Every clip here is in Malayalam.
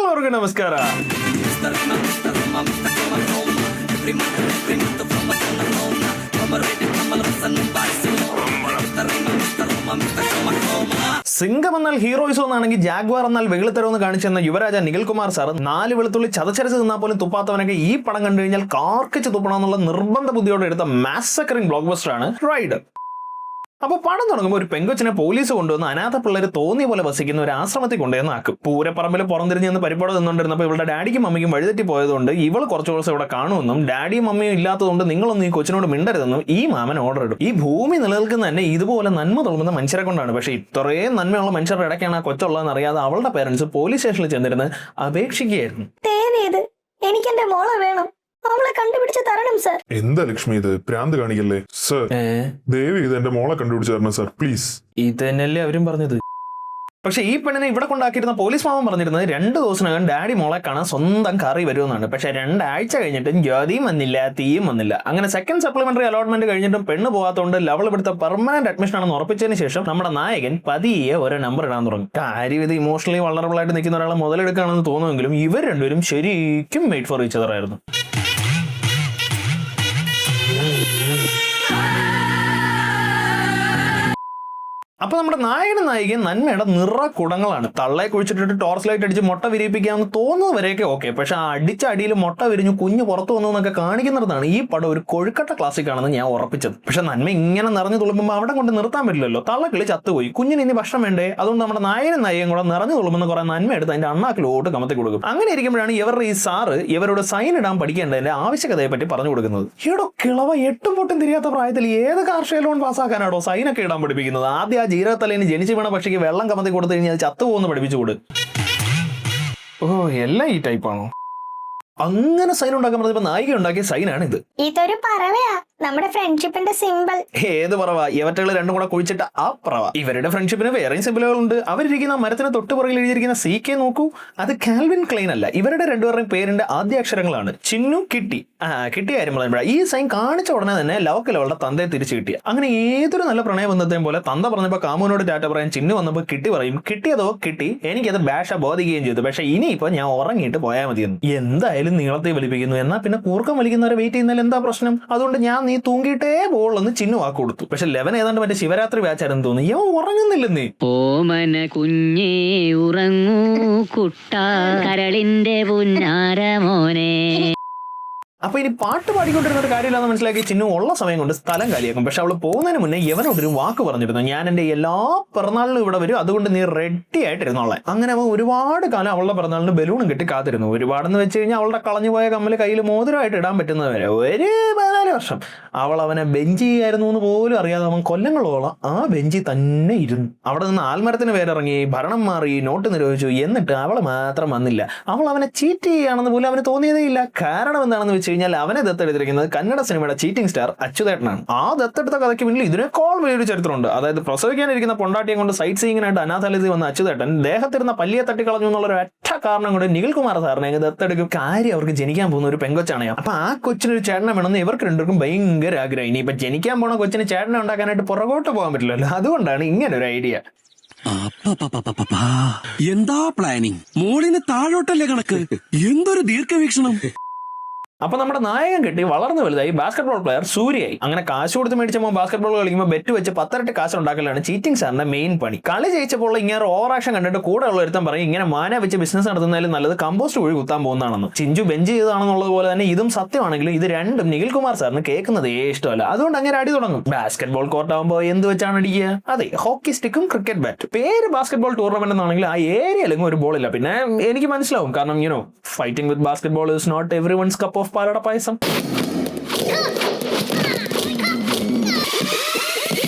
എല്ലാവർക്കും നമസ്കാരം. സിംഗം എന്നാൽ ഹീറോയിസം എന്നാണെങ്കിൽ ജാഗ്വാർ എന്നാൽ വെളുത്തരവെന്ന് കാണിച്ചെന്ന യുവരാജ നിഖിൽ കുമാർ സാർ 4 വെളുത്തുള്ളി ചതച്ചരച്ച് നിന്നാൽ പോലും തുപ്പാത്തവനൊക്കെ ഈ പടം കണ്ടു കഴിഞ്ഞാൽ കാർക്കിച്ച് തുപ്പണമെന്നുള്ള നിർബന്ധ ബുദ്ധിയോടെ എടുത്ത മാസക്കറിംഗ് ബ്ലോക്ക് ബസ്റ്റർ ആണ് റൈഡ്. അപ്പോൾ പടം തുടങ്ങുമ്പോൾ ഒരു പെങ്കൊച്ചിനെ പോലീസ് കൊണ്ടുവന്ന് അനാഥ പിള്ളേർ തോന്നിയ പോലെ വസിക്കുന്ന ഒരു ആശ്രമത്തിൽ കൊണ്ടുവന്ന് ആക്കും. പൂരപ്പറമ്പിൽ പുറംതിരിഞ്ഞ് നിന്ന് പരിപാടി നിന്നുകൊണ്ടിരുന്നപ്പോൾ ഇവളുടെ ഡാഡിക്കും മമ്മിക്കും വഴിതെറ്റി പോയതുകൊണ്ട് ഇവൾ കുറച്ച് ദിവസം ഇവിടെ കാണുമെന്നും ഡാഡിയും മമ്മിയും ഇല്ലാത്തതുകൊണ്ട് നിങ്ങളൊന്നും ഈ കൊച്ചിനോട് മിണ്ടരുതെന്നും ഈ മാമൻ ഓർഡർ ഇടും. ഈ ഭൂമി നിലനിൽക്കുന്ന തന്നെ ഇതുപോലെ നന്മ തുളുമ്പുന്ന മനുഷ്യരെ കൊണ്ടാണ്. പക്ഷേ ഇത്രയും നന്മയുള്ള മനുഷ്യരുടെ ഇടയ്ക്കാണ് ആ കൊച്ചുള്ളതെന്ന് അറിയാതെ അവളുടെ പേരൻസ് പോലീസ് സ്റ്റേഷനിൽ ചെന്നിരുന്ന് അപേക്ഷിക്കുകയായിരുന്നു. എനിക്ക് എന്റെ മോളെ വേണം, അവളെ കണ്ടുപിടിച്ച് തരണം സർ. എന്താ ലക്ഷ്മി ഇത്, പ്രാന്ത് കാണിക്കല്ലേ സർ? ദയവ് ഇത് എന്റെ മോളെ കണ്ടുപിടിച്ച് തരണം സർ, പ്ലീസ്. ഇത് തന്നെയല്ലേ അവരും പറഞ്ഞത്. പക്ഷെ ഈ പെണ്ണിനെ ഇവിടെ കൊണ്ടാക്കിയിരുന്ന പോലീസ് മാമൻ പറഞ്ഞിരുന്നത് 2 ദിവസത്തിനകം ഡാഡി മോളെ കാണാൻ സ്വന്തം കാറി വരുമെന്നാണ്. പക്ഷെ 2 ആഴ്ച കഴിഞ്ഞിട്ടും ജ്യോതിയും വന്നില്ല, തീയും വന്നില്ല. അങ്ങനെ സെക്കൻഡ് സപ്ലിമെന്ററി അലോട്ട്മെന്റ് കഴിഞ്ഞിട്ടും പെണ്ണ് പോകാത്തതുകൊണ്ട് ലവൾ ഇവിടുത്തെ പെർമനന്റ് അഡ്മിഷൻ ആണെന്ന് ഉറപ്പിച്ചതിന് ശേഷം നമ്മുടെ നായകൻ പതിയെ ഓരോ നമ്പർ ഇടാൻ തുടങ്ങും. കാര്യം ഇത് ഇമോഷണലി വളറബിൾ ആയിട്ട് നിൽക്കുന്ന ഒരാളെ മുതലെടുക്കുകയാണെന്ന് തോന്നുമെങ്കിലും ഇവർ രണ്ടുപേരും ശരിക്കും മെയ്ഡ് ഫോർ ഈച്ച് അതർ ആയിരുന്നു. അപ്പൊ നമ്മുടെ നായകനും നായികയും നന്മയുടെ നിറകുടങ്ങളാണ്. തള്ളയെ കുഴിച്ചിട്ടിട്ട് ടോർച്ച് ലൈറ്റ് അടിച്ച് മുട്ട വിരിയിപ്പിക്കാമെന്ന് തോന്നുന്നവരെയൊക്കെ ഓക്കെ. പക്ഷെ ആ അടിച്ച അടിയിൽ മുട്ട വിരിഞ്ഞു കുഞ്ഞു പുറത്തു വന്നതെന്നൊക്കെ കാണിക്കുന്നിടത്താണ് ഈ പടം ഒരു കൊഴുക്കട്ട ക്ലാസിക് ആണെന്ന് ഞാൻ ഉറപ്പിച്ചത്. പക്ഷെ നന്മ ഇങ്ങനെ നിറഞ്ഞു തുളുമ്പുമ്പോൾ അവിടെ കൊണ്ട് നിർത്താൻ പറ്റില്ലല്ലോ. തള്ളക്കിളി ചത്തുപോയി, കുഞ്ഞിന് ഇനി ഭക്ഷണം വേണ്ടേ. അതുകൊണ്ട് നമ്മുടെ നായകനും നായികയും കൂടെ നിറഞ്ഞു തുളുമ്പുന്ന കുറെ നന്മ എടുത്ത് അതിന്റെ അണ്ണാക്കിലോട്ട് കമത്തി കൊടുക്കും. അങ്ങനെ ഇരിക്കുമ്പോഴാണ് ഇവരുടെ ഈ സാറ് ഇവരോട് സൈൻ ഇടാൻ പഠിക്കേണ്ടതിന്റെ ആവശ്യകതയെ പറ്റി പറഞ്ഞു കൊടുക്കുന്നത്. ഈടോ കിളവ 8 പൊട്ടും തിരിയാത്ത പ്രായത്തിൽ ഏത് കാർഷിക ലോൺ പാസ്സാക്കാനാണോ സൈനൊക്കെ ഇടാൻ പഠിപ്പിക്കുന്നത്? ആദ്യം ജീരകത്തലേന് ജനിച്ചു വീണ പക്ഷിക്ക് വെള്ളം കമത്തി കൊടുത്തു കഴിഞ്ഞാൽ അത് ചത്തുപോകുന്ന പഠിപ്പിച്ചുകൂട്. ഓ എല്ലാം ഈ ടൈപ്പാണോ? അങ്ങനെ സൈൻ ഉണ്ടാക്കാൻ പറഞ്ഞപ്പോ നായിക ഉണ്ടാക്കിയ സൈനാണ് ഇത്. ഇതൊരു പറവയാ, നമ്മുടെ ഫ്രണ്ട്ഷിപ്പിന്റെ സിമ്പിൾ. ഏത് പറവ? ഇവറ്റകൾ രണ്ടും കൂടെ കുഴിച്ചിട്ട് ആ പറവ. ഇവരുടെ ഫ്രണ്ട്ഷിപ്പിന് വേറെയും സിമ്പിളുകളുണ്ട്. അവരിരിക്കുന്ന മരത്തിന് തൊട്ട് പുറകിൽ എഴുതിയിരിക്കുന്ന CK നോക്കൂ, അത് കാൽവിൻ ക്ലെയിൻ അല്ല. ഇവരുടെ രണ്ടുപേരുടെയും പേരിന്റെ ആദ്യ അക്ഷരങ്ങളാണ് ചിന്നു കിട്ടി. കിട്ടിയ കാര്യം പറയുമ്പോഴാണ് ഈ സൈൻ കാണിച്ച ഉടനെ തന്നെ ലവക്കലവളുടെ തന്തയെ തിരിച്ചു കിട്ടിയ. അങ്ങനെ ഏതൊരു നല്ല പ്രണയബന്ധത്തെയും പോലെ തന്ത പറഞ്ഞപ്പോൾ കാമുവിനോട് ടാറ്റ പറയാൻ ചിന്നു വന്നപ്പോൾ കിട്ടി പറയും, കിട്ടിയതോ കിട്ടി, എനിക്കത് ഭാഷ ബോധിക്കുകയും ചെയ്തു. പക്ഷെ ഇനിയിപ്പോ ഞാൻ ഉറങ്ങിയിട്ട് പോയാൽ മതിയെന്ന്. എന്തായാലും നീളത്തെ വലിപ്പിക്കുന്നു, എന്നാ പിന്നെ കൂർക്കം വലിക്കുന്നവരെ വെയിറ്റ് ചെയ്യുന്നതിൽ എന്താ പ്രശ്നം? അതുകൊണ്ട് ഞാൻ നീ തൂങ്ങിയിട്ടേ പോളെന്ന് ചിന്നു വാക്ക് കൊടുത്തു. പക്ഷെ ലെവൻ ഏതാണ്ട് മറ്റേ ശിവരാത്രി വ്യാചാരം തോന്നി. ഞാൻ ഉറങ്ങുന്നില്ലെന്നേ. ഓമന കുഞ്ഞേ ഉറങ്ങൂ കുട്ടാ കരളിന്റെ പുന്നാരമോനെ. അപ്പൊ ഇനി പാട്ട് പാടിക്കൊണ്ടിരുന്ന ഒരു കാര്യമില്ലാന്ന് മനസ്സിലാക്കി ചിന്നു ഉള്ള സമയം കൊണ്ട് സ്ഥലം കാലിയാക്കും. പക്ഷെ അവള് പോകുന്നതിന് മുന്നേ ഇവനോടൊരു വാക്ക് പറഞ്ഞിരുന്നു, ഞാൻ എന്റെ എല്ലാ പിറന്നാളിനും ഇവിടെ വരും, അതുകൊണ്ട് നീ റെഡി ആയിട്ടിരുന്നോളെ. അങ്ങനെ അവൻ ഒരുപാട് കാലം അവളുടെ പിറന്നാളിന് ബലൂണും കെട്ടി കാത്തിരുന്നു. ഒരുപാടെന്ന് വെച്ച് കഴിഞ്ഞാൽ അവളുടെ കളഞ്ഞുപോയ കമ്മല് കയ്യിൽ മോതിരമായിട്ട് ഇടാൻ പറ്റുന്നവരെ ഒരു 14 വർഷം അവൾ അവനെ ബെഞ്ച് ചെയ്യായിരുന്നു എന്ന് പോലും അറിയാതെ അവൻ കൊല്ലങ്ങളോളം ആ ബെഞ്ചിൽ തന്നെ ഇരുന്നു. അവിടെ നിന്ന് ആൽമരത്തിന് പേരിറങ്ങി, ഭരണം മാറി, നോട്ട് നിരോധിച്ചു. എന്നിട്ട് അവൾ മാത്രം വന്നില്ല. അവൾ അവനെ ചീറ്റ് ചെയ്യുകയാണെന്ന് പോലും അവന് തോന്നിയതേ ഇല്ല. കാരണം എന്താണെന്ന് വെച്ച് കഴിഞ്ഞാൽ അവനെ ദത്തെടുത്തിരിക്കുന്നത് കന്നഡ സിനിമയുടെ ചീറ്റിംഗ് സ്റ്റാർ അച്യുതേട്ടനാണ്. ആ ദത്തെടുത്ത കഥയ്ക്ക് പിന്നിൽ ഇതിനേക്കാൾ വലിയൊരു ചരിത്രമുണ്ട്. അതായത് പ്രസവിക്കാനിരിക്കുന്ന പൊണ്ടാട്ടിയെ കൊണ്ട് സൈറ്റ് സീയിങ്ങിനായിട്ട് അനാഥാലയത്തിൽ വന്ന അച്യുതേട്ടൻ ദേഹത്തിരുന്ന പല്ലിയെ തട്ടിക്കളഞ്ഞു എന്നുള്ള ഒറ്റ കാരണം കൊണ്ട് നിഖിൽ കുമാർ സാറിനെ ദത്തെടുക്കും. കാര്യം അവർക്ക് ജനിക്കാൻ പോകുന്ന ഒരു പെങ്കൊച്ചാണ്. അപ്പൊ ആ കൊച്ചിനൊരു ചേട്ടനെ വേണമെന്ന് ഇവർക്ക് രണ്ടുപേർക്കും ഭയങ്കര ആഗ്രഹം. ഇനിയിപ്പൊ ജനിക്കാൻ പോണ കൊച്ചിന് ചേട്ടനെ ഉണ്ടാക്കാനായിട്ട് പുറകോട്ട് പോകാൻ പറ്റില്ലല്ലോ. അതുകൊണ്ടാണ് ഇങ്ങനെ ഒരു ഐഡിയ. എന്താ പ്ലാനിങ്? മോളിന് താഴോട്ടല്ലേ കണക്ക്? എന്തൊരു ദീർഘവീക്ഷണം. അപ്പൊ നമ്മുടെ നായകൻ കിട്ടി വളർന്നു വലുതായി ബാസ്കറ്റ്ബോൾ പ്ലെയർ സൂര്യയായി. അങ്ങനെ കാശ് കൊടുത്ത് മേടിച്ചപ്പോൾ ബാസ്കറ്റ്ബോൾ കളിക്കുമ്പോൾ ബെറ്റ് വെച്ച് 10 ഇരട്ടി കാശ് ഉണ്ടാക്കലാണ് ചീറ്റിംഗ് സാറിന്റെ മെയിൻ പണി. കളി ജയിച്ചപ്പോൾ ഇങ്ങനെ ഓവർ ആക്ഷൻ കണ്ടിട്ട് കൂടെ ഉള്ള ഒരുത്തം പറയും, ഇങ്ങനെ മാന വെച്ച് ബിസിനസ് നടത്തുന്നതിലും നല്ലത് കമ്പോസ്റ്റ് വഴി കുത്താൻ പോകുന്നതാണെന്ന്. ചിഞ്ചു ബെഞ്ച് ചെയ്തതാണെന്നുള്ളത് പോലെ തന്നെ ഇതും സത്യമാണെങ്കിലും ഇത് രണ്ടും നിഖിൽ കുമാർ സാറിന് കേൾക്കുന്നതേ ഇഷ്ടമല്ല. അതുകൊണ്ട് അങ്ങനെ അടി തുടങ്ങും. ബാസ്കറ്റ്ബോൾ കോർട്ട് ആകുമ്പോൾ എന്ത് വെച്ചാണ് അടിക്കുക? അതെ, ഹോക്കി സ്റ്റിക്കും ക്രിക്കറ്റ് ബാറ്റും. പേര് ബാസ്കറ്റ്ബോൾ ടൂർണമെന്റ് എന്നാണെങ്കിൽ ആ ഏരിയയിലും ഒരു ബോൾ ഇല്ല. പിന്നെ എനിക്ക് മനസ്സിലാവും, കാരണം fighting with basketball is not everyone's cup of palada payasam.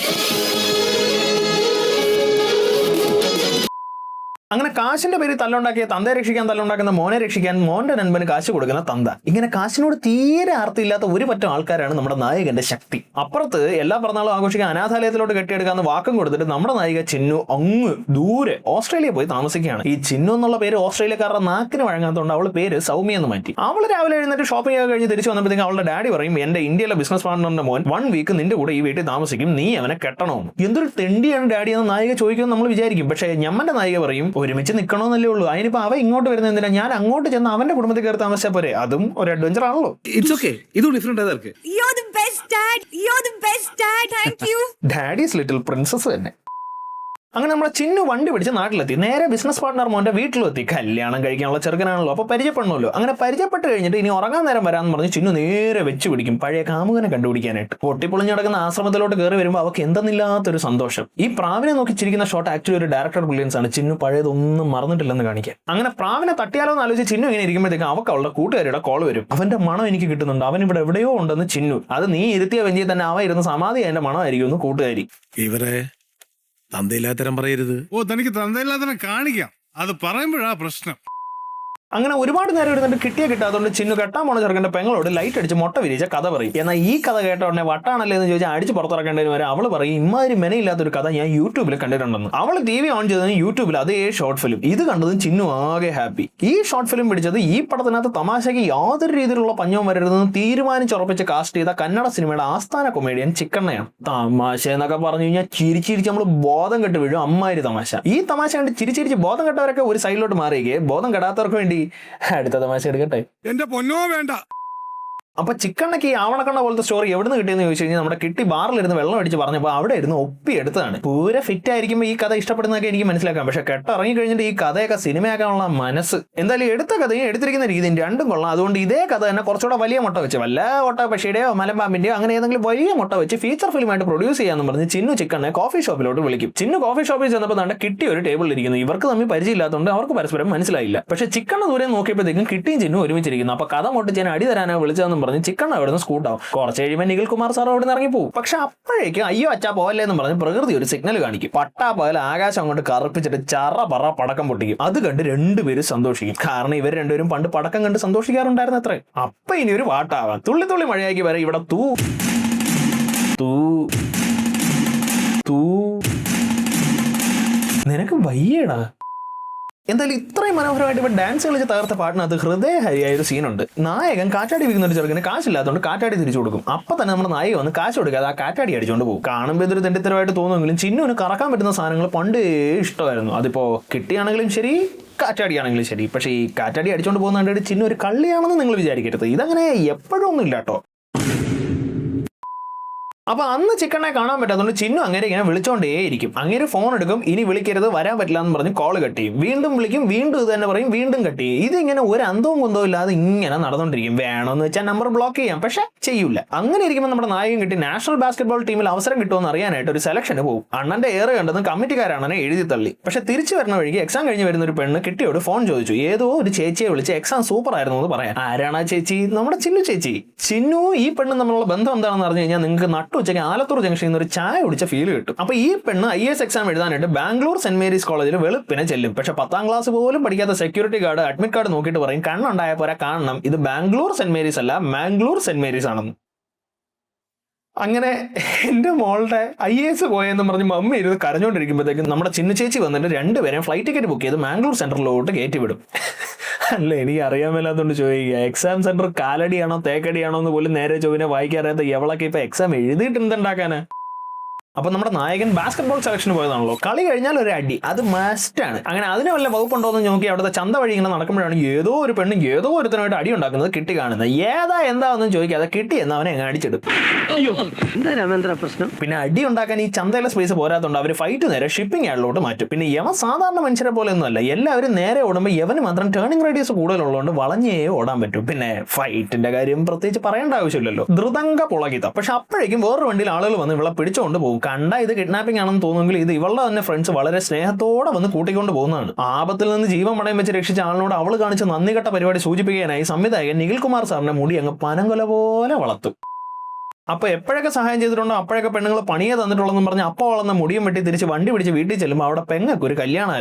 അങ്ങനെ കാശിന്റെ പേര് തല്ലുണ്ടാക്കിയ തന്തയെ രക്ഷിക്കാൻ തല്ലുണ്ടാക്കുന്ന മോനെ രക്ഷിക്കാൻ മോന്റെ നൻപന് കാശ് കൊടുക്കുന്ന തന്ത. ഇങ്ങനെ കാശിനോട് തീരെ ആർത്തിയില്ലാത്ത ഒരു പറ്റം ആൾക്കാരാണ് നമ്മുടെ നായകന്റെ ശക്തി. അപ്പുറത്ത് എല്ലാ പിറന്നാളും ആഘോഷിക്കാൻ അനാഥാലയത്തിലോട്ട് കെട്ടിയെടുക്കാന്ന് വാക്കും കൊടുത്തിട്ട് നമ്മുടെ നായിക ചിന്നു അങ്ങ് ദൂരെ ഓസ്ട്രേലിയ പോയി താമസിക്കുകയാണ്. ഈ ചിന്നു എന്നുള്ള പേര് ഓസ്ട്രേലിയക്കാരുടെ നാക്കിന് വഴങ്ങാത്തതുകൊണ്ട് അവള് പേര് സൗമ്യ എന്ന് മാറ്റി. അവള് രാവിലെ എഴുന്നേറ്റ് ഷോപ്പിംഗ് ഒക്കെ കഴിഞ്ഞ് തിരിച്ചു വന്നപ്പോഴത്തേക്കും അവളുടെ ഡാഡി പറയും, എന്റെ ഇന്ത്യയിലെ ബിസിനസ് പാർട്ണറിന്റെ മോൻ 1 വീക്ക് നിന്റെ കൂടെ ഈ വീട്ടിൽ താമസിക്കും, നീ അവനെ കെട്ടണോ? എന്തൊരു തെണ്ടിയാണ് ഡാഡി എന്ന് നായിക ചോദിക്കുമെന്ന് നമ്മൾ വിചാരിക്കും. പക്ഷേ ഞമ്മന്റെ നായിക പറയും, ഒരുമിച്ച് നിൽക്കണമെന്നല്ലേ ഉള്ളൂ. അതിനിപ്പോ അവ ഇങ്ങോട്ട് വരുന്ന എന്തിനാ? ഞാൻ അങ്ങോട്ട് ചെന്ന് അവന്റെ കുടുംബത്തിൽ കയറി താമസിച്ചാൽ പോരെ? അതും ഒരു അഡ്വഞ്ചർ ആണല്ലോ. ഇറ്റ്സ് ഓക്കെ, ഇത് ഡിഫറെന്റ് ആയിരിക്കും. You're the best dad. You're the best dad. Thank you. Daddy's little princess തന്നെ. അങ്ങനെ നമ്മളെ ചിന്നു വണ്ടി പിടിച്ച് നാട്ടിലെത്തി. നേരെ ബിസിനസ് പാർട്ണർ മോന്റെ വീട്ടിലെത്തി. കല്യാണം കഴിക്കാനുള്ള ചെറുക്കനാണല്ലോ, അപ്പൊ പരിചയപ്പെടണമല്ലോ. അങ്ങനെ പരിചയപ്പെട്ട് കഴിഞ്ഞിട്ട് ഇനി ഉറങ്ങാൻ നേരം വരാമെന്ന് പറഞ്ഞ് ചിന്നു നേരെ വെച്ച് പിടിക്കും പഴയ കാമുകനെ കണ്ടുപിടിക്കാനായിട്ട്. പൊട്ടിപ്പൊളിഞ്ഞ് കിടക്കുന്ന ആശ്രമത്തിലോട്ട് കയറി വരുമ്പോൾ അവർക്ക് എന്തെന്നില്ലാത്തൊരു സന്തോഷം. ഈ പ്രാവിനെ നോക്കി ചിരിക്കുന്ന ഷോട്ട് ആക്ച്വലി ഒരു ഡയറക്ടർ ബ്രില്യൻസ് ആണ്. ചിന്നു പഴയതൊന്നും മറന്നിട്ടില്ലെന്ന് കാണിക്കാൻ. അങ്ങനെ പ്രാവിനെ തട്ടിയാലോ എന്ന് ആലോചിച്ച് ചിന്നു ഇങ്ങനെ ഇരിക്കുമ്പോഴത്തേക്കും അവൾക്ക് അവളുടെ കൂട്ടുകാരുടെ കോൾ വരും. അവന്റെ മണം എനിക്ക് കിട്ടുന്നുണ്ട്, അവൻ ഇവിടെ എവിടെയോ ഉണ്ടെന്ന് ചിന്നു. അത് നീ ഇരുത്തിയ വെഞ്ചി തന്നെ അവ ഇരുന്ന് സമാധി അതിന്റെ മണമായിരിക്കും എന്ന് കൂട്ടുകാരി. ഇവരെ തന്തയില്ലാത്തരം പറയരുത്. തനിക്ക് തന്തയില്ലാത്തരം കാണിക്കാം, അത് പറയുമ്പോഴാ പ്രശ്നം. അങ്ങനെ ഒരുപാട് നേരം ഇരുന്നിട്ട് കിട്ടാത്തതുകൊണ്ട് ചിന്നു കെട്ടാൻ പോണ ചെറുക്കന്റെ പെങ്ങളോട് ലൈറ്റ് അടിച്ച് മുട്ട വിരിച്ച കഥ പറയും. എന്നാൽ ഈ കഥ കേട്ട ഉടനെ വട്ടാണല്ലേ എന്ന് ചോദിച്ചാൽ അടിച്ച് പുറത്തിറക്കേണ്ടതിന് വരെ അവള് പറയും ഇമാതിരി മെനയില്ലാത്തൊരു കഥ ഞാൻ യൂട്യൂബിൽ കണ്ടിട്ടുണ്ടെന്ന്. അവൾ TV ഓൺ ചെയ്തതിന് യൂട്യൂബിൽ അതേ ഷോർട്ട് ഫിലിം. ഇത് കണ്ടതും ചിന്നു ആകെ ഹാപ്പി. ഈ ഷോർട്ട് ഫിലിം പിടിച്ചത് ഈ പടത്തിനകത്ത് തമാശയ്ക്ക് യാതൊരു രീതിയിലുള്ള പഞ്ഞവും വരരുതെന്ന് തീരുമാനിച്ചുറപ്പിച്ച് കാസ്റ്റ് ചെയ്ത കന്നഡ സിനിമയുടെ ആസ്ഥാന കൊമേഡിയൻ ചിക്കണ്ണയാണ്. തമാശ എന്നൊക്കെ പറഞ്ഞു കഴിഞ്ഞാൽ ചിരിച്ചിരിച്ച് നമ്മൾ ബോധം കെട്ട് വീഴും. അമ്മാതിരി തമാശ. ഈ തമാശ കണ്ട് ചിരിച്ചിരിച്ച് ബോധം കെട്ടവരൊക്കെ ഒരു സൈഡിലോട്ട് മാറിയേ ബോധം കെടാത്തവർക്ക് വേണ്ടി അടുത്ത തമാശ എടുക്കട്ടെ. എന്റെ പൊന്നോ വേണ്ട. അപ്പൊ ചിക്കണ്ണയ്ക്ക് ഈ ആവണക്കണ്ണ പോലത്തെ സ്റ്റോറി എവിടുന്ന് കിട്ടിയെന്ന് ചോദിച്ചു കഴിഞ്ഞാൽ നമ്മുടെ കിട്ടി ബാറിലിരുന്ന് വെള്ളം അടിച്ച് പറഞ്ഞപ്പോൾ അവിടെ ഇരുന്ന് ഒപ്പി എടുത്തതാണ്. പൂര ഫിറ്റ് ആയിരിക്കുമ്പോൾ ഈ കഥ ഇഷ്ടപ്പെടുന്നതൊക്കെ എനിക്ക് മനസ്സിലാക്കാം. പക്ഷെ കെട്ടിറങ്ങി കഴിഞ്ഞിട്ട് ഈ കഥയൊക്കെ സിനിമയാക്കാനുള്ള മനസ്സ്, എന്തായാലും എടുത്ത കഥയും എടുത്തിരിക്കുന്ന രീതിയും രണ്ടും കൊള്ളാം. അതുകൊണ്ട് ഇതേ കഥ തന്നെ കുറച്ചുകൂടെ വലിയ മുട്ട വെച്ച് വല്ല ഒട്ട പക്ഷിയുടെയോ മലമ്പാമ്പിന്റെയോ അങ്ങനെ ഏതെങ്കിലും വലിയ മുട്ട വെച്ച് ഫീച്ചർ ഫിലിമായിട്ട് പ്രൊഡ്യൂസ് ചെയ്യാന്ന് പറഞ്ഞ് ചിന്നു ചിക്കണ്ണെ കോഫി ഷോപ്പിലോട്ട് വിളിക്കും. ചിന്നു കോഫി ഷോപ്പിൽ ചെന്നപ്പോൾ തന്നെ കിട്ടി ഒരു ടേബിളിൽ ഇരിക്കുന്നു. ഇവർക്ക് തമ്മിൽ പരിചയമില്ലാത്തതുകൊണ്ട് അവർക്ക് പരസ്പരം മനസ്സിലായില്ല. പക്ഷെ ചിക്കണ്ണ ദൂരെ നോക്കിയപ്പോഴത്തേക്കും കിട്ടിയും ചിന്നു ഒരുമിച്ചിരിക്കുന്നു. അപ്പൊ കഥ മുട്ടിച്ച് അടി തരാനോ വിളിച്ചതെന്നും പറഞ്ഞ് ചിക്കണ്ണ അവിടെ സ്കൂട്ടാവും. കുറച്ച് കഴിയുമ്പോൾ നിഖിൽ കുമാർ സാർ അവിടെ നിന്ന് ഇറങ്ങി പോകും. പക്ഷെ അപ്പോഴേക്കും അയ്യോ അച്ഛാ പോവല്ലേ എന്ന് പറഞ്ഞ് പ്രകൃതി ഒരു സിഗ്നൽ കാണിക്കും. പട്ടാ പകൽ ആകാശം അങ്ങോട്ട് കറുപ്പിച്ചിട്ട് ചറ പറ പടക്കം പൊട്ടിക്കും. അത് കണ്ട് രണ്ടുപേരും സന്തോഷിക്കും. കാരണം ഇവർ രണ്ടുപേരും പണ്ട് പടക്കം കണ്ട് സന്തോഷിക്കാറുണ്ടായിരുന്നു അത്രേ. അപ്പൊ ഇനി ഒരു പാട്ടാവാം. തുള്ളി തുള്ളി മഴയാക്കി വരെ ഇവിടെ തൂ തൂ തൂ നിനക്ക് വയ്യടാ. എന്തായാലും ഇത്രയും മനോഹരമായിട്ട് ഇവ ഡാൻസ് കളിച്ച് തകർത്ത പാട്ടിനകത്ത് ഹൃദയഹരിയായ ഒരു സീനുണ്ട്. നായകൻ കാറ്റാടി വിൽക്കുന്ന ഒരു ചെറുക്കന് കാശില്ലാത്തതുകൊണ്ട് കാറ്റാടി തിരിച്ചു കൊടുക്കും. അപ്പൊ തന്നെ നമ്മുടെ നായിക വന്ന് കാശ് കൊടുക്കാതെ ആ കാറ്റാടി അടിച്ചുകൊണ്ട് പോകും. കാണുമ്പോൾ ഇതൊരു തെണ്ടിത്തരമായിട്ട് തോന്നുമെങ്കിലും ചിന്നുവിന് കറക്കാൻ പറ്റുന്ന സാധനങ്ങൾ പണ്ടേ ഇഷ്ടമായിരുന്നു. അതിപ്പോ കിട്ടിയാണെങ്കിലും ശരി കാറ്റാടിയാണെങ്കിലും ശരി. പക്ഷേ ഈ കാറ്റാടി അടിച്ചുകൊണ്ട് പോകുന്ന കണ്ടിട്ട് ചിന്നു ഒരു കള്ളിയാണെന്ന് നിങ്ങൾ വിചാരിക്കരുത്. ഇതങ്ങനെ എപ്പോഴും ഒന്നും ഇല്ല കേട്ടോ. അപ്പൊ അന്ന് ചിക്കണ്ണെ കാണാൻ പറ്റാത്തതുകൊണ്ട് ചിന്നു അങ്ങനെ ഇങ്ങനെ വിളിച്ചോണ്ടേയിരിക്കും. അങ്ങനെ ഫോൺ എടുക്കും. ഇനി വിളിക്കരുത്, വരാൻ പറ്റില്ല എന്ന് പറഞ്ഞ് കോൾ കട്ട് ചെയ്യും. വീണ്ടും വിളിക്കും, വീണ്ടും ഇത് തന്നെ പറയും, വീണ്ടും കട്ട് ചെയ്യും. ഇതിങ്ങനെ ഒരു അന്തവും കുന്തവും ഇല്ലാതെ ഇങ്ങനെ നടന്നുകൊണ്ടിരിക്കും. വേണമെന്ന് വെച്ചാൽ നമ്പർ ബ്ലോക്ക് ചെയ്യാം, പക്ഷെ ചെയ്യൂല. അങ്ങനെ ഇരിക്കുമ്പോൾ നമ്മുടെ നായകൻ കിട്ടി നാഷണൽ ബാസ്കറ്റ്ബോൾ ടീമിൽ അവസരം കിട്ടുമെന്ന് അറിയാനായിട്ട് ഒരു സെലക്ഷന് പോകും. അണ്ണന്റെ ഏറെ കണ്ടെന്ന് കമ്മിറ്റിക്കാരാണ് എഴുതി തള്ളി. പക്ഷെ തിരിച്ചു വരുന്ന വഴിക്ക് എക്സാം കഴിഞ്ഞ് വരുന്ന ഒരു പെണ്ണ് കിട്ടിയോട് ഫോൺ ചോദിച്ചു. ഏതോ ഒരു ചേച്ചിയെ വിളിച്ച് എക്സാം സൂപ്പർ ആയിരുന്നു എന്ന് പറയാൻ. ആരാണ് ആ ചേച്ചി? നമ്മുടെ ചിന്നു ചേച്ചി. ചിന്നു ഈ പെണ്ണും തമ്മിലുള്ള ബന്ധം എന്താണെന്ന് അറിഞ്ഞു കഴിഞ്ഞാൽ നിങ്ങൾക്ക് ഉച്ചയ്ക്ക് ആലത്തൂർ ജംഗ്ഷനിൽ നിന്ന് ഒരു ചായ കുടിച്ച ഫീൽ കിട്ടും. അപ്പൊ ഈ പെണ്ണ് IAS എക്സാം എഴുതാനായിട്ട് ബാംഗ്ലൂർ സെന്റ് മേരീസ് കോളേജിൽ വെളുപ്പിനെ ചെല്ലും. പക്ഷെ 10ാം ക്ലാസ് പോലും പഠിക്കാത്ത സെക്യൂരിറ്റി ഗാർഡ് അഡ്മിറ്റ് കാർഡ് നോക്കിയിട്ട് പറയും കണ്ണുണ്ടായ പോരാ കാണണം, ഇത് ബാംഗ്ലൂർ സെന്റ് മേരീസ് അല്ല മാംഗ്ലൂർ സെന്റ് മേരീസ് ആണെന്ന്. അങ്ങനെ എന്റെ മോളുടെ IAS പോയെന്ന് പറഞ്ഞ് മമ്മി ഇരുന്ന് കരഞ്ഞോണ്ടിരിക്കുമ്പോഴത്തേക്കും നമ്മുടെ ചിന്നു ചേച്ചി വന്നിട്ട് രണ്ടുപേരെയും ഫ്ലൈറ്റ് ടിക്കറ്റ് ബുക്ക് ചെയ്ത് മാംഗ്ലൂർ സെന്ററിലോട്ട് കയറ്റിവിടും. അല്ല എനിക്ക് അറിയാൻ മേലാത്തോണ്ട് ചോദിക്കുക, എക്സാം സെന്റർ കാലടിയാണോ തേക്കടിയാണോ എന്ന് പോലും നേരെ ചൊവ്വനെ വായിക്കാറിയാത്ത എവളൊക്കെ ഇപ്പൊ എക്സാം എഴുതിയിട്ട് എന്തുണ്ടാക്കാന്? അപ്പൊ നമ്മുടെ നായകൻ ബാസ്കറ്റ്ബോൾ സെലക്ഷന് പോയതാണല്ലോ. കളി കഴിഞ്ഞാൽ ഒരു അടി, അത് മസ്റ്റാണ്. അങ്ങനെ അതിന് വല്ല വകുപ്പുണ്ടോ എന്ന് നോക്കി അവിടുത്തെ ചന്ത വഴി ഇങ്ങനെ നടക്കുമ്പോഴാണ് ഏതോ ഒരു പെണ്ണും ഏതോ ഒരുത്തനായിട്ട് അടി ഉണ്ടാക്കുന്നത് കിട്ടി കാണുന്നത്. എന്താണെന്ന് ചോദിക്കാതെ കിട്ടി എന്ന് അവനെ അങ്ങ് അടിച്ചെടുക്കും. പിന്നെ അടി ഉണ്ടാക്കാൻ ഈ ചന്തയിലെ സ്പേസ് പോരാത്തോണ്ട് അവർ ഫൈറ്റ് നേരെ ഷിപ്പിംഗ് യാർഡിലോട്ട് മാറ്റും. പിന്നെ യവൻ സാധാരണ മനുഷ്യരെ പോലെ ഒന്നും അല്ല. എല്ലാവരും നേരെ ഓടുമ്പോൾ യവന് മാത്രം ടേണിംഗ് റേഡിയസ് കൂടുതലുള്ളതുകൊണ്ട് വളഞ്ഞേ ഓടാൻ പറ്റും. പിന്നെ ഫൈറ്റിന്റെ കാര്യം പ്രത്യേകിച്ച് പറയേണ്ട ആവശ്യമില്ലല്ലോ. ധൃതങ്ക പുളകിത. പക്ഷെ അപ്പോഴേക്കും വേറൊരു വണ്ടിയിൽ ആളുകൾ വന്ന് ഇവളെ പിടിച്ചുകൊണ്ട് പോകും. കണ്ട ഇത് കിഡ്നാപ്പിംഗ് ആണെന്ന് തോന്നുമെങ്കിൽ ഇത് ഇവളുടെ തന്നെ ഫ്രണ്ട്സ് വളരെ സ്നേഹത്തോടെ വന്ന് കൂട്ടിക്കൊണ്ട് പോകുന്നതാണ്. ആപത്തിൽ നിന്ന് ജീവൻ പണയം വെച്ച് രക്ഷിച്ച ആളിനോട് അവൾ കാണിച്ച നന്ദികെട്ട പരിപാടി സൂചിപ്പിക്കാനായി സംവിധായകൻ നിഖിൽ കുമാർ സാറിന്റെ മുടി അങ്ങ് പനങ്കൊല പോലെ വളർത്തും. അപ്പൊ എപ്പോഴൊക്കെ സഹായം ചെയ്തിട്ടുണ്ടോ അപ്പോഴൊക്കെ പെണ്ണുങ്ങൾ പണിയെ തന്നിട്ടുള്ളതെന്ന് പറഞ്ഞ് അപ്പോൾ വളർന്ന മുടിയും വെട്ടി തിരിച്ച് വണ്ടി പിടിച്ച് വീട്ടിൽ ചെല്ലുമ്പോൾ അവിടെ പെങ്ങൾക്ക് ഒരു കല്യാണം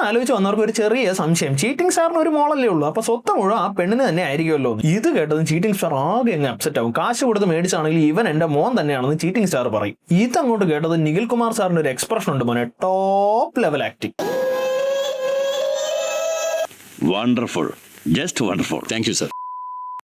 ആലോചിച്ച് വന്നവർക്ക് ഒരു ചെറിയ സംശയം, ചീറ്റിംഗ് സ്റ്റാറിന് ഒരു മോളല്ലേ ഉള്ളൂ, അപ്പൊ സ്വത്ത് മുഴുവൻ ആ പെണ്ണിന് തന്നെ ആയിരിക്കുമല്ലോ. ഇത് കേട്ടതും ചീറ്റിംഗ് സ്റ്റാർ ആകെ അങ്ങ് അപ്സെറ്റ് ആവും. കാശ് കൊടുത്ത് മേടിച്ചാണെങ്കിൽ ഇവൻ എന്റെ മോൻ തന്നെയാണെന്ന് ചീറ്റിംഗ് സ്റ്റാർ പറയും. ഇതങ്ങോട്ട് കേട്ടത് നിഖിൽ കുമാർ സാറിന്റെ ഒരു എക്സ്പ്രഷൻ ഉണ്ട് മോനെ, top level acting. Wonderful. Just wonderful. Thank you, sir.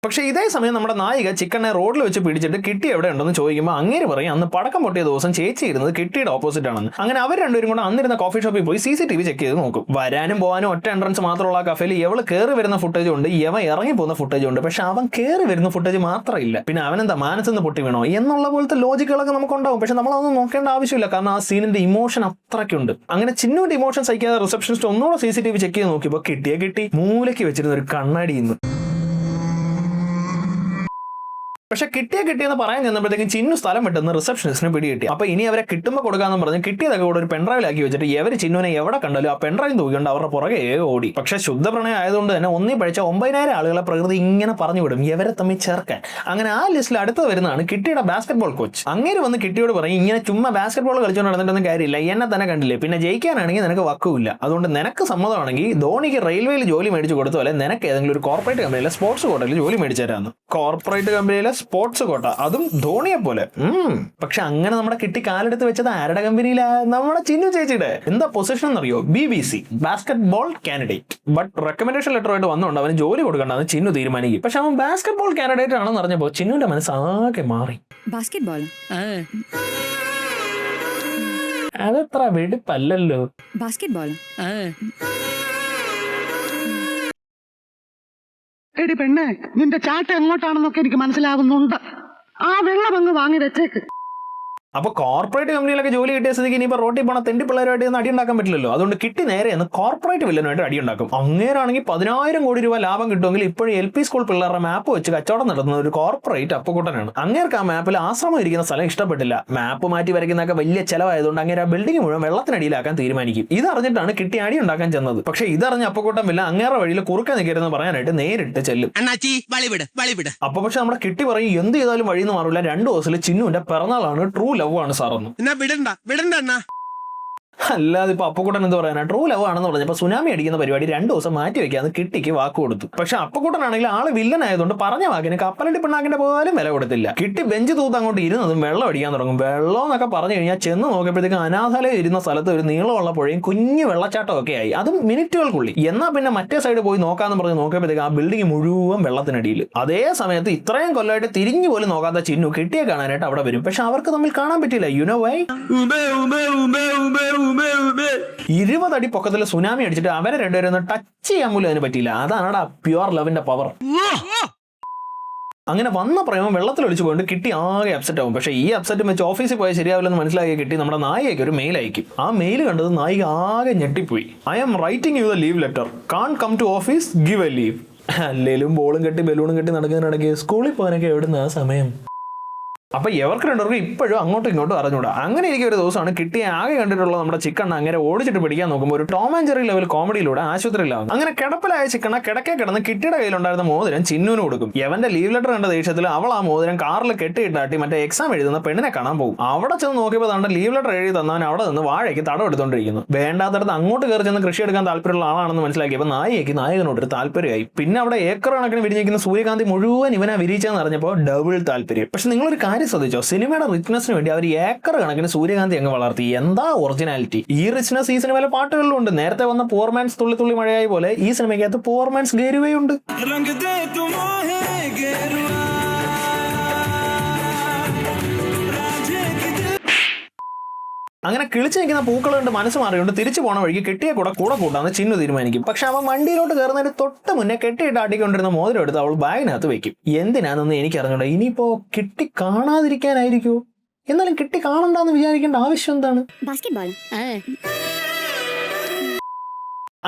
പക്ഷേ ഇതേ സമയം നമ്മുടെ നായിക ചിക്കനെ റോഡിൽ വെച്ച് പിടിച്ചിട്ട് കിട്ടി എവിടെ ഉണ്ടെന്ന് ചോദിക്കുമ്പോൾ അങ്ങേര് പറയും അന്ന് പടക്കം പൊട്ടിയ ദിവസം ചേച്ചി ഇരുന്നത് കിട്ടിയുടെ ഓപ്പോസിറ്റ് ആണെന്ന്. അങ്ങനെ അവർ രണ്ടുപേരും കൂടെ അന്നിരുന്ന കോഫി ഷോപ്പിൽ പോയി CCTV ചെക്ക് ചെയ്ത് നോക്കും. വരാനും പോകാനും ഒറ്റ എൻട്രൻസ് മാത്രമുള്ള ആ കഫേയിൽ എവള് കയറി വരുന്ന ഫുട്ടേജ് ഉണ്ട്, യവൻ ഇറങ്ങി പോകുന്ന ഫുട്ടേജ് ഉണ്ട്. പക്ഷെ അവൻ കയറി വരുന്ന ഫുട്ടേജ് മാത്രമില്ല. പിന്നെ അവനെന്താ മാനസെന്ന് പൊട്ടി വീണോ എന്നുള്ള പോലത്തെ ലോജിക്കുകളൊക്കെ നമുക്കുണ്ടാവും. പക്ഷെ നമ്മളതൊന്നും നോക്കേണ്ട ആവശ്യമില്ല, കാരണം ആ സീനിന്റെ ഇമോഷൻ അത്രയ്ക്കുണ്ട്. അങ്ങനെ ചിന്നുവിന്റെ ഇമോഷൻ സഹിക്കാതെ റിസപ്ഷനിസ്റ്റ് ഒന്നുകൂടെ CCTV ചെക്ക് ചെയ്ത് നോക്കിയപ്പോൾ കിട്ടി മൂലയ്ക്ക് വെച്ചിരുന്ന ഒരു കണ്ണാടി ഇന്ന്. പക്ഷെ കിട്ടിയെന്ന് പറയാൻ ചെന്നപ്പോഴത്തേക്കും ചിന്നു സ്ഥലം വിട്ടെന്ന് റിസപ്ഷനിസ്റ്റിന് പിടികിട്ടി. അപ്പൊ ഇനി അവരെ കിട്ടുമ്പോൾ കൊടുക്കാന്ന് പറഞ്ഞ് കിട്ടിയതൊക്കെ കൂടെ ഒരു പെൺഡ്രൈവിലാക്കി വെച്ചിട്ട് ഇവര് ചിന്നുവിനെ എവിടെ കണ്ടാലും ആ പെൺഡ്രൈവ് തൂക്കിക്കൊണ്ട് അവരുടെ പുറകെ ഓടി. പക്ഷെ ശുദ്ധപ്രണയം ആയതുകൊണ്ട് തന്നെ ഒന്നീ പഠിച്ച 9,000 ആളുകളെ പ്രകൃതി ഇങ്ങനെ പറഞ്ഞു വിടും ഇവരെ തമ്മിൽ ചേർക്കാൻ. അങ്ങനെ ആ ലിസ്റ്റിൽ അടുത്ത് വരുന്നതാണ് കിട്ടിയുടെ ബാസ്കറ്റ്ബോൾ കോച്ച്. അങ്ങേര് വന്ന് കിട്ടിയോട് പറയും ഇങ്ങനെ ചുമ്മാ ബാസ്കറ്റ്ബോൾ കളിച്ചുകൊണ്ട് നടന്നിട്ടൊന്നും കാര്യമില്ല, എന്നെ തന്നെ കണ്ടില്ലേ, പിന്നെ ജയിക്കാനാണെങ്കിൽ നിനക്ക് വക്കുമില്ല. അതുകൊണ്ട് നിനക്ക് സമ്മതമാണെങ്കിൽ ധോണിക്ക് റെയിൽവേയിൽ ജോലി മേടിച്ചു കൊടുത്തോലെ നിനക്ക് ഏതെങ്കിലും ഒരു കോർപ്പറേറ്റ് കമ്പനിയിലെ സ്പോർട്സ് കോട്ടയിൽ ജോലി മേടിച്ചു തരാമെന്ന്. കോർപ്പറേറ്റ് കമ്പനിയിലെ സ്പോർട്സ് കോട്ട, അതും ധോണിയെ പോലെ. പക്ഷെ അങ്ങനെ നമ്മുടെ കിട്ടി കാലെടുത്ത് വെച്ചത് ആരുടെ കമ്പനിയിലാ? നമ്മുടെ ചിന്നു ചേച്ചിയുടെ. എന്താ പൊസിഷൻ എന്നറിയോ? BBC basketball candidate. But recommendation letter ആയിട്ട് വന്നുകൊണ്ട് അവന് ജോലി കൊടുക്കണ്ടെന്ന് ചിന്നു തീരുമാനിക്കും. പക്ഷെ അവൻ ബാസ്കറ്റ്ബോൾ കാൻഡിഡേറ്റ് ആണെന്ന് അറിഞ്ഞപ്പോ ചിന്നുവിന്റെ മനസ്സ് ആകെ മാറി. ബാസ്കറ്റ്ബോൾ അതത്ര വെടിപ്പല്ലല്ലോ. ബാസ്കറ്റ്ബോൾ എടി പെണ്ണെ, നിന്റെ ചാട്ട എങ്ങോട്ടാണെന്നൊക്കെ എനിക്ക് മനസ്സിലാകുന്നുണ്ട്. ആ വെള്ളം അങ്ങ് വാങ്ങി വെച്ചേക്ക്. അപ്പൊ കോർപ്പറേറ്റ് കമ്പനിയിലൊക്കെ ജോലി കിട്ടിയ സ്ഥിതിക്ക് ഇനിയിപ്പോൾ റോട്ടിൽ പോണ തെണ്ടി പിള്ളേരുമായിട്ട് അടി ഉണ്ടാക്കാൻ പറ്റില്ലല്ലോ. അതുകൊണ്ട് കിട്ടി നേരെ എന്ന് കോർപ്പറേറ്റ് വില്ലനുമായിട്ട് അടി ഉണ്ടാക്കും. അങ്ങേരാണെങ്കിൽ 10,000 കോടി രൂപ ലാഭം കിട്ടുമെങ്കിൽ ഇപ്പോഴും LP സ്കൂൾ പിള്ളേരുടെ മാപ്പ് വെച്ച് കച്ചവടം നടത്തുന്ന ഒരു കോർപ്പറേറ്റ് അപ്പുകുട്ടനാണ്. അങ്ങേർക്ക് ആ മാപ്പിൽ ആശ്രമം ഇരിക്കുന്ന സ്ഥലം ഇഷ്ടപ്പെട്ടില്ല. മാപ്പ് മാറ്റി വരയ്ക്കുന്നതൊക്കെ വലിയ ചെലവായതുകൊണ്ട് അങ്ങേര് ആ ബിൽഡിംഗ് മുഴുവൻ വെള്ളത്തിനടിയിലാക്കാൻ തീരുമാനിക്കും. ഇതറിഞ്ഞിട്ടാണ് കിട്ടി അടി ഉണ്ടാക്കാൻ ചെന്നത്. പക്ഷേ ഇതറിഞ്ഞ അപ്പുകുട്ടൻ വില്ല അങ്ങേറെ വഴിയിൽ കുറുക്കെ നിൽക്കരുതെന്ന് പറയാനായിട്ട് നേരിട്ട് ചെല്ലും. അപ്പൊ പക്ഷെ നമ്മുടെ കിട്ടി പറയും എന്ത് ചെയ്താലും വഴിന്ന് മാറില്ല, 2 ദിവസത്തിൽ ചിന്നുവിന്റെ പിറന്നാളാണ്, ട്രൂ ലവ് ആണ് സാറൊന്നും. അല്ലാതെ ഇപ്പൊ അപ്പുക്കുട്ടൻ എന്ത് പറയാനാ, ട്രൂ ലവ് ആണെന്ന് പറഞ്ഞപ്പോ സുനാമി അടിക്കുന്ന പരിപാടി 2 ദിവസം മാറ്റി വെക്കാന്ന് കിട്ടിക്ക് വാക്ക് കൊടുത്തു. പക്ഷെ അപ്പുക്കുട്ടനാണെങ്കിൽ ആള് വില്ലനായതുകൊണ്ട് പറഞ്ഞ വാക്കിന് കപ്പലണ്ടി പിണ്ണാക്കിന്റെ പോലും വില കൊടുത്തില്ല. കിട്ടി ബെഞ്ച് തൂത്ത് അങ്ങോട്ട് ഇരുന്നതും വെള്ളം അടിക്കാൻ തുടങ്ങും. വെള്ളം എന്നൊക്കെ പറഞ്ഞു കഴിഞ്ഞാൽ ചെന്ന് നോക്കിയപ്പോഴത്തേക്ക് അനാഥാലയം ഇരുന്ന സ്ഥലത്ത് ഒരു നീളമുള്ള പുഴയും കുഞ്ഞു വെള്ളച്ചാട്ടം ഒക്കെ ആയി, അതും മിനിറ്റുകൾക്കുള്ളിൽ. എന്നാ പിന്നെ മറ്റേ സൈഡ് പോയി നോക്കാന്ന് പറഞ്ഞ് നോക്കിയപ്പോഴത്തേക്ക് ആ ബിൽഡിംഗ് മുഴുവൻ വെള്ളത്തിനടിയിൽ. അതേ സമയത്ത് ഇത്രയും കൊല്ലമായിട്ട് തിരിഞ്ഞു പോലും നോക്കാത്ത ചിന്നു കിട്ടിയെ കാണാനായിട്ട് അവിടെ വരും. പക്ഷെ അവർക്ക് തമ്മിൽ കാണാൻ പറ്റില്ല. You know Y? 20 അടി പൊക്കത്തിൽ സുനാമി അടിച്ചിട്ട് അവരെ രണ്ടുപേരും ടച്ച് ചെയ്യാൻ പോലും അതിന് പറ്റിയില്ല. അതാണ് പ്യുവർ ലവിന്റെ പവർ. അങ്ങനെ വന്ന പ്രേമം വെള്ളത്തിൽ ഒളിച്ചു കൊണ്ട് കിട്ടി ആകെ അപ്സെറ്റ് ആവും. പക്ഷേ ഈ അപ്സെറ്റ് വെച്ച് ഓഫീസിൽ പോയാൽ ശരിയാവില്ലെന്ന് മനസ്സിലാക്കി കിട്ടി നമ്മുടെ നായികയ്ക്ക് ഒരു മെയിൽ അയക്കും. ആ മെയിൽ കണ്ടത് നായിക ആകെ ഞെട്ടിപ്പോയി. I am writing you the leave letter, can't come to office, give a leave. അല്ലേലും ബോളും കെട്ടി ബലൂണും കെട്ടി നടക്കുന്നതിനിടയ്ക്ക് സ്കൂളിൽ പോകാനൊക്കെ എവിടുന്ന ആ സമയം? അപ്പൊ ഇവർക്ക് രണ്ടുപേർക്കും ഇപ്പോഴും അങ്ങോട്ടും ഇങ്ങോട്ടും അറിഞ്ഞൂടാ. അങ്ങനെ ഇരിക്കുന്ന ഒരു ദിവസമാണ് കിട്ടിയെ ആകെ കണ്ടിട്ടുള്ള നമ്മുടെ ചിക്കണ്ണ അങ്ങനെ ഓടിച്ചിട്ട് പിടിക്കാൻ നോക്കുമ്പോൾ ഒരു ടോം ആൻഡ് ജെറി ലെവൽ കോമഡിയിലൂടെ ആശുപത്രിയിലാവും. അങ്ങനെ കിടപ്പിലായ ചിക്കണ്ണ കിടക്കെ കിടന്ന് കിട്ടിയുടെ കയ്യിലുണ്ടായിരുന്ന മോതിരം ചിന്നുവിന് കൊടുക്കും. യവന്റെ ലീവ് ലെറ്റർ കണ്ട ദേഷ്യത്തിൽ അവൾ ആ മോതിരം കാറിൽ കെട്ടിയിട്ടാട്ടി മറ്റേ എക്സാം എഴുതുന്ന പെണ്ണിനെ കാണാൻ പോകും. അവിടെ ചെന്ന് നോക്കിയപ്പോൾ തന്റെ ലീവ് ലെറ്റർ എഴുതി തന്നവൻ അവിടെ നിന്ന് വാഴയ്ക്ക് തടം എടുത്തോണ്ടിരിക്കുന്നു. വേണ്ടാത്തടത്ത് അങ്ങോട്ട് കയറി ചെന്ന് കൃഷി എടുക്കാൻ താല്പര്യമുള്ള ആളാണെന്ന് മനസ്സിലാക്കിയപ്പോൾ നായികയ്ക്ക് നായകനോടൊരു താല്പര്യമായി. പിന്നെ അവിടെ ഏക്കർ കണക്കിന് വിരിഞ്ഞിരിക്കുന്ന സൂര്യകാന്തി മുഴുവൻ ഇവനാ വിരിയിച്ചെന്ന് അറിഞ്ഞപ്പോൾ ഡബിൾ താല്പര്യം. പക്ഷെ നിങ്ങളൊരു കാര്യം ശ്രദ്ധിച്ചോ, സിനിമ റിച്ച്നെസ്സിന് വേണ്ടി അവർ ഏക്കർ കണക്കിന് സൂര്യകാന്തി അങ്ങ് വളർത്തി. എന്താ ഒറിജിനാലിറ്റി! ഈ റിച്ച്നെസ് ഈ സിനിമയിലെ പാട്ടുകളിലുണ്ട്. നേരത്തെ വന്ന പോർമാൻസ് തുള്ളി തുള്ളി മഴയായി പോലെ ഈ സിനിമയ്ക്കകത്ത് പോർമാൻസ് ഗേരുവയുണ്ട്. അങ്ങനെ കിളിച്ചു നിൽക്കുന്ന പൂക്കൾ കൊണ്ട് മനസ്സ് മാറിയുകൊണ്ട് തിരിച്ചു പോണ വഴിക്ക് കെട്ടിയെ കൂടെ കൂട്ടാന്ന് ചിന്നു തീരുമാനിക്കും. പക്ഷെ അവൻ വണ്ടിയിലോട്ട് കയറുന്നതിന് തൊട്ട് മുന്നേ കെട്ടിയിട്ട് ആട്ടിക്കൊണ്ടിരുന്ന മോതിരം എടുത്ത് അവൾ ബാഗിനകത്ത് വെക്കും. എന്തിനാണെന്ന് എനിക്ക് അറിഞ്ഞൂടാ. ഇനിയിപ്പോ കിട്ടി കാണാതിരിക്കാനായിരിക്കോ? എന്നാലും കിട്ടി കാണണ്ടെന്ന് വിചാരിക്കേണ്ട ആവശ്യം എന്താണ്?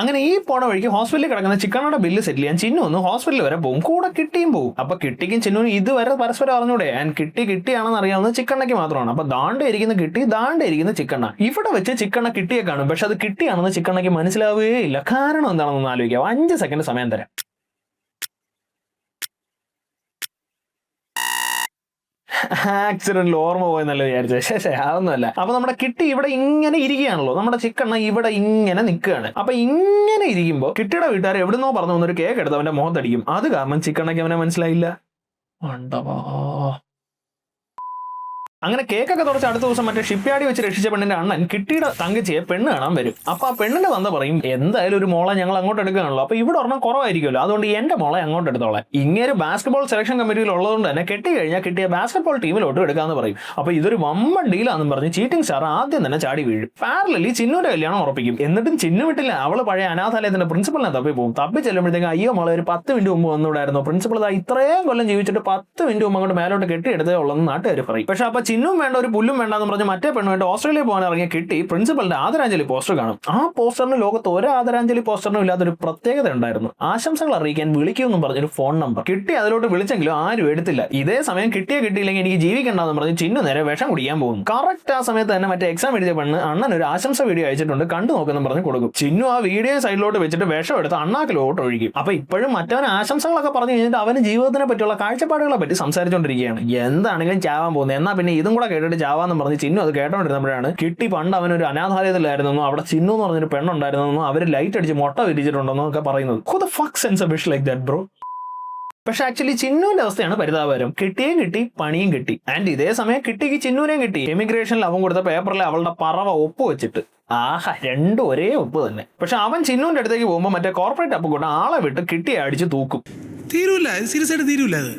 അങ്ങനെ ഈ പോണ വഴിക്ക് ഹോസ്പിറ്റലിൽ കിടക്കുന്ന ചിക്കനോടെ ബില്ല് സെറ്റിൽ ചെയ്യാൻ ചിന്നു ഒന്ന് ഹോസ്പിറ്റലിൽ വരെ പോകും. കൂടെ കിട്ടിയും പോകും. അപ്പൊ കിട്ടിക്കും ചിന്നുവിനും ഇതുവരെ പരസ്പരം അറിഞ്ഞൂടെ. ആൻഡ് കിട്ടിയാണെന്ന് അറിയാവുന്നത് ചിക്കണ്ണയ്ക്ക് മാത്രമാണ്. അപ്പൊ ദാണ്ടെ ഇരിക്കുന്ന കിട്ടി, ദാണ്ടെ ഇരിക്കുന്ന ചിക്കണ്ണ. ഇവിടെ വെച്ച് ചിക്കണ്ണ കിട്ടിയെ കാണും. പക്ഷെ അത് കിട്ടിയാണെന്ന് ചിക്കണ്ണയ്ക്ക് മനസ്സിലാവുകയേ ഇല്ല. കാരണം എന്താണെന്ന് ആലോചിക്കാം. 5 സെക്കൻഡ് സമയം തരാം. ആക്സിഡന്റിൽ ഓർമ്മ പോയെന്നല്ല വിചാരിച്ചത്. ശേഷേ അതൊന്നുമല്ല. അപ്പൊ നമ്മുടെ കിട്ടി ഇവിടെ ഇങ്ങനെ ഇരിക്കുകയാണല്ലോ, നമ്മുടെ ചിക്കണ്ണ ഇവിടെ ഇങ്ങനെ നിൽക്കുകയാണ്. അപ്പൊ ഇങ്ങനെ ഇരിക്കുമ്പോ കിട്ടിയുടെ വീട്ടുകാർ എവിടുന്നോ പറഞ്ഞു വന്നൊരു കേക്ക് എടുത്ത് അവന്റെ മുഖത്തടിക്കും. അത് കാരണം ചിക്കണ്ണയ്ക്ക് അവനെ മനസ്സിലായില്ല. അങ്ങനെ കേക്കൊക്കെ തുടച്ച് അടുത്ത ദിവസം മറ്റേ ഷിപ്പ്യാർഡിൽ വെച്ച് രക്ഷിച്ച പെണ്ണിന്റെ അണ്ണൻ കിട്ടിയുടെ തങ്കച്ചിയെ പെണ്ണ് കാണാൻ വരും. അപ്പൊ ആ പെണ്ണിന്റെ വന്ന പറയും, എന്തായാലും ഒരു മോളെ ഞങ്ങൾ അങ്ങോട്ട് എടുക്കുകയാണല്ലോ, അപ്പൊ ഇവിടെ ഒരെണ്ണം കുറവായിരിക്കുമല്ലോ, അതുകൊണ്ട് എന്റെ മോളെ അങ്ങോട്ട് എടുത്തോളാം. ഇങ്ങനെ ബാസ്കറ്റ്ബോൾ സെലക്ഷൻ കമ്മിറ്റിയിൽ ഉള്ളതുകൊണ്ട് തന്നെ കെട്ടി കഴിഞ്ഞാൽ കിട്ടിയ ബാസ്കറ്റ്ബോൾ ടീമിലോട്ട് എടുക്കാന്ന് പറയും. അപ്പൊ ഇതൊരു വമ്പൻ ഡീലാണെന്ന് പറഞ്ഞ് ചീറ്റിംഗ് സ്റ്റാർ ആദ്യം തന്നെ ചാടി വീഴും. പാരലലി ചിന്നുവിന്റെ കല്യാണം ഉറപ്പിക്കും. എന്നിട്ടും ചിന്നു വിട്ടില്ല. അവള് പഴയ അനാഥാലയത്തിന്റെ പ്രിൻസിപ്പലിനെ തപ്പി പോകും. തപ്പി ചെല്ലുമ്പോഴത്തേക്കും അയ്യോ മോളെ ഒരു 10 മിനിറ്റ് മുമ്പ് വന്നുകൂടായിരുന്നു, പ്രിൻസിപ്പൾ ഇത്രയും കൊല്ലം ജീവിച്ചിട്ട് 10 മിനിറ്റ് മുമ്പ് അങ്ങോട്ട് മേലോട്ട് കെട്ടിയെടുത്തേ ഉള്ളതെന്ന് നാട്ടുകാർ പറയും. പക്ഷെ അപ്പൊ ചിന്നും വേണ്ട ഒരു പുല്ലും വേണ്ടെന്ന് പറഞ്ഞ് മറ്റേ പെണ്ണുമായിട്ട് ഓസ്ട്രേലിയ പോകാൻ ഇറങ്ങിയ കിട്ടി പ്രിൻസിപ്പലിന്റെ ആദരാഞ്ജലി പോസ്റ്റർ കാണും. ആ പോസ്റ്ററിന് ലോകത്ത് ഒരു ആദരാഞ്ജലി പോസ്റ്ററിനും ഇല്ലാത്തൊരു പ്രത്യേകത ഉണ്ടായിരുന്നു. ആശംസകൾ അറിയിക്കാൻ വിളിക്കുമെന്നും പറഞ്ഞൊരു ഫോൺ നമ്പർ. കിട്ടി അതിലോട്ട് വിളിച്ചെങ്കിലും ആരും എടുത്തില്ല. ഇതേ സമയം കിട്ടിയില്ലെങ്കിൽ എനിക്ക് ജീവിക്കണ്ടെന്ന് പറഞ്ഞ് ചിന്നു നേരെ വിഷം കുടിക്കാൻ പോകും. കറക്റ്റ് ആ സമയത്ത് തന്നെ മറ്റേ എക്സാം എഴുതിയ പെണ്ണ് അണ്ണൻ ഒരു ആശംസ വീഡിയോ അയച്ചിട്ടുണ്ട്, കണ്ടു നോക്കുന്നു പറഞ്ഞ് കൊടുക്കും. ചിന്നു ആ വീഡിയോ സൈഡിലോട്ട് വെച്ചിട്ട് വിഷം എടുത്ത് അണ്ണാക്കിലോട്ട് ഒഴിക്കും. അപ്പൊ ഇപ്പോഴും മറ്റവൻ ആശംസകളൊക്കെ പറഞ്ഞു കഴിഞ്ഞിട്ട് അവന് ജീവിതത്തിനെ പറ്റിയുള്ള കാഴ്ചപ്പാടുകളെ പറ്റി സംസാരിച്ചുകൊണ്ടിരിക്കുകയാണ്. എന്താണെങ്കിലും ചാവാൻ പോകുന്നത്, എന്നാ പിന്നെ ഇതും കൂടെ കേട്ടിട്ട് ചാവാന്ന് പറഞ്ഞ് ചിന്നു അത് കേട്ടോണ്ടിരുന്നപ്പോഴാണ് കിട്ടി പണ്ട് അവനൊരു അനാഥാലയത്തിലായിരുന്നെന്നും അവിടെ ചിന്നു എന്ന് പറഞ്ഞൊരു പെണ്ണുണ്ടായിരുന്നെന്നും അവര് ലൈറ്റ് അടിച്ച് മുട്ട വിരിച്ചിട്ടുണ്ടെന്നും ഒക്കെ പറയുന്നത്. Who the fuck sends a wish like that, bro? പക്ഷെ ആക്ച്വലി ചിന്നുവിന്റെ അവസ്ഥയാണ് പരിതാപകരം. കിട്ടിയും കിട്ടി, പണിയും കിട്ടി. ആൻഡ് ഇതേ സമയം കിട്ടിക്ക് ചിന്നുവിനെയും കിട്ടി. എമിഗ്രേഷനിൽ അവൻ കൊടുത്ത പേപ്പറിൽ അവളുടെ പറവ ഒപ്പ് വെച്ചിട്ട്. ആഹാ, രണ്ടും ഒരേ ഒപ്പ് തന്നെ. പക്ഷെ അവൻ ചിന്നുവിന്റെ അടുത്തേക്ക് പോകുമ്പോൾ മറ്റേ കോർപ്പറേറ്റ് അപ്പ് കൊണ്ട് ആളെ വിട്ട് കിട്ടിയെ അടിച്ച് തൂക്കും. തീരൂല, സീരിയസ് ആയിട്ട് തീരൂല അത്.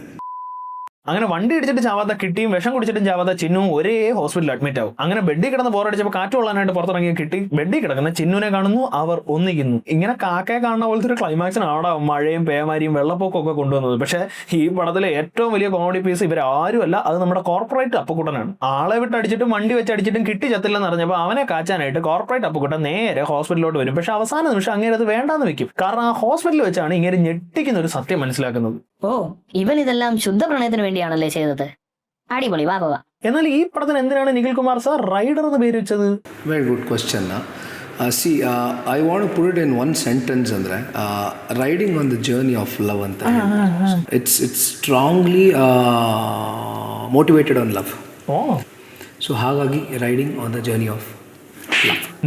അങ്ങനെ വണ്ടി ഇടിച്ചിട്ട് ചാവാത്ത കിട്ടിയും വിഷം കുടിച്ചിട്ടും ചാവാത്ത ചിന്നുവും ഒരേ ഹോസ്പിറ്റലിൽ അഡ്മിറ്റ് ആവും. അങ്ങനെ ബെഡിൽ കിടന്ന് ബോറടിച്ചപ്പോൾ കാറ്റ് കൊള്ളാനായിട്ട് പുറത്തിറങ്ങിയ കിട്ടി ബെഡിൽ കിടക്കുന്ന ചിന്നുവിനെ കാണുന്നു. അവർ ഒന്നിക്കുന്നു. ഇങ്ങനെ കാക്കയെ കാണുന്ന പോലത്തെ ഒരു ക്ലൈമാക്സിനാണ് മഴയും പേമാരിയും വെള്ളപ്പൊക്കം ഒക്കെ കൊണ്ടുവന്നത്. പക്ഷേ ഈ പടത്തിലെ ഏറ്റവും വലിയ കോമഡി പീസ് ഇവരാരുമല്ല, അത് നമ്മുടെ കോർപ്പറേറ്റ് അപ്പുക്കുട്ടനാണ്. ആളെ വിട്ട് അടിച്ചിട്ടും വണ്ടി വെച്ച് അടിച്ചിട്ടും കിട്ടി ചത്തില്ലെന്ന് അറിഞ്ഞപ്പോൾ അവനെ കാച്ചാനായിട്ട് കോർപ്പറേറ്റ് അപ്പുക്കുട്ടൻ നേരെ ഹോസ്പിറ്റലിലോട്ട് വരും. പക്ഷെ അവസാന നിമിഷം അങ്ങനെ അത് വേണ്ടാന്ന് വെക്കും. കാരണം ആ ഹോസ്പിറ്റലിൽ വെച്ചാണ് ഇങ്ങനെ ഞെട്ടിക്കുന്ന ഒരു സത്യം മനസ്സിലാക്കുന്നത്. ഓ, ഇവൻ ഇതെല്ലാം ശുദ്ധ പ്രണയത്തിന് വേണ്ടിയാണല്ലേ ചെയ്തത്. അടിപൊളി, വാ പോവാ. എന്നാൽ ഈ പടത്തിന് എന്തിനാണ് നിഖിൽ കുമാർ സാർ റൈഡർ എന്ന് പേര് വെച്ചത്? Very good question. See, I want to put it in one sentence, Andre. Riding on the journey of love anta. It's strongly motivated on love. Oh. So ಹಾಗಾಗಿ riding on the journey of love.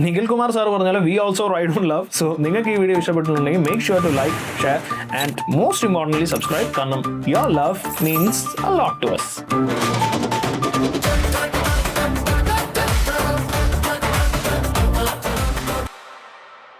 Nikhil Kumar sir പറഞ്ഞാലും we also ride on love. So നിങ്ങൾക്ക് ഈ വീഡിയോ ഇഷ്ടപ്പെട്ടിട്ടുണ്ടെങ്കിൽ make sure to like, share and most importantly subscribe. കാരണം your love means a lot to us.